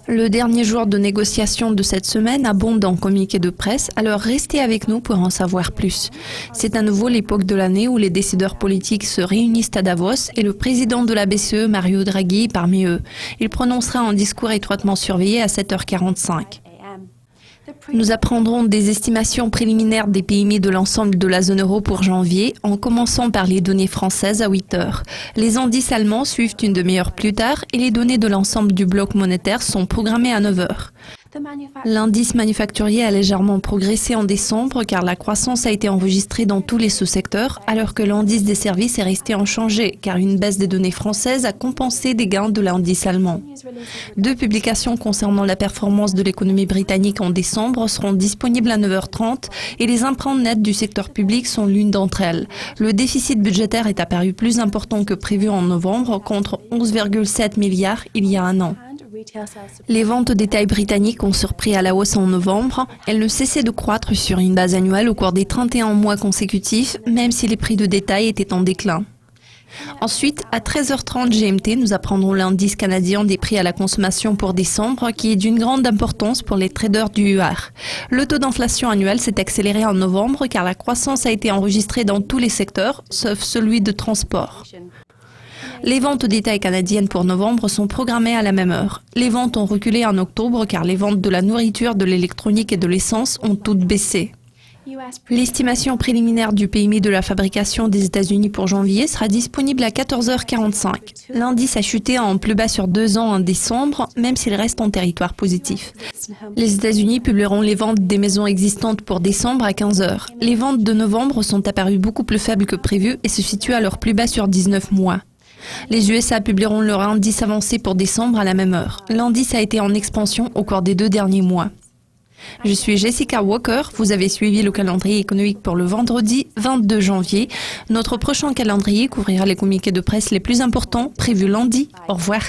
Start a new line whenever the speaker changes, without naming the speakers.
Le dernier jour de négociation de cette semaine abonde en communiqué de presse, alors restez avec nous pour en savoir plus. C'est à nouveau l'époque de l'année où les décideurs politiques se réunissent à Davos et le président de la BCE, Mario Draghi, est parmi eux. Il prononcera un discours étroitement surveillé à 7h45. Nous apprendrons des estimations préliminaires des PMI de l'ensemble de la zone euro pour janvier, en commençant par les données françaises à 8h. Les indices allemands suivent une demi-heure plus tard et les données de l'ensemble du bloc monétaire sont programmées à 9h. L'indice manufacturier a légèrement progressé en décembre car la croissance a été enregistrée dans tous les sous-secteurs, alors que l'indice des services est resté inchangé car une baisse des données françaises a compensé des gains de l'indice allemand. Deux publications concernant la performance de l'économie britannique en décembre seront disponibles à 9h30 et les empreintes nettes du secteur public sont l'une d'entre elles. Le déficit budgétaire est apparu plus important que prévu en novembre contre 11,7 milliards il y a un an. Les ventes au détail britanniques ont surpris à la hausse en novembre. Elles ne cessaient de croître sur une base annuelle au cours des 31 mois consécutifs, même si les prix de détail étaient en déclin. Ensuite, à 13h30 GMT, nous apprendrons l'indice canadien des prix à la consommation pour décembre, qui est d'une grande importance pour les traders du UR. Le taux d'inflation annuel s'est accéléré en novembre car la croissance a été enregistrée dans tous les secteurs, sauf celui de transport. Les ventes au détail canadiennes pour novembre sont programmées à la même heure. Les ventes ont reculé en octobre car les ventes de la nourriture, de l'électronique et de l'essence ont toutes baissé. L'estimation préliminaire du PMI de la fabrication des États-Unis pour janvier sera disponible à 14h45. L'indice a chuté en plus bas sur 2 ans en décembre, même s'il reste en territoire positif. Les États-Unis publieront les ventes des maisons existantes pour décembre à 15h. Les ventes de novembre sont apparues beaucoup plus faibles que prévu et se situent à leur plus bas sur 19 mois. Les USA publieront leur indice avancé pour décembre à la même heure. L'indice a été en expansion au cours des 2 derniers mois. Je suis Jessica Walker, vous avez suivi le calendrier économique pour le vendredi 22 janvier. Notre prochain calendrier couvrira les communiqués de presse les plus importants prévus lundi. Au revoir.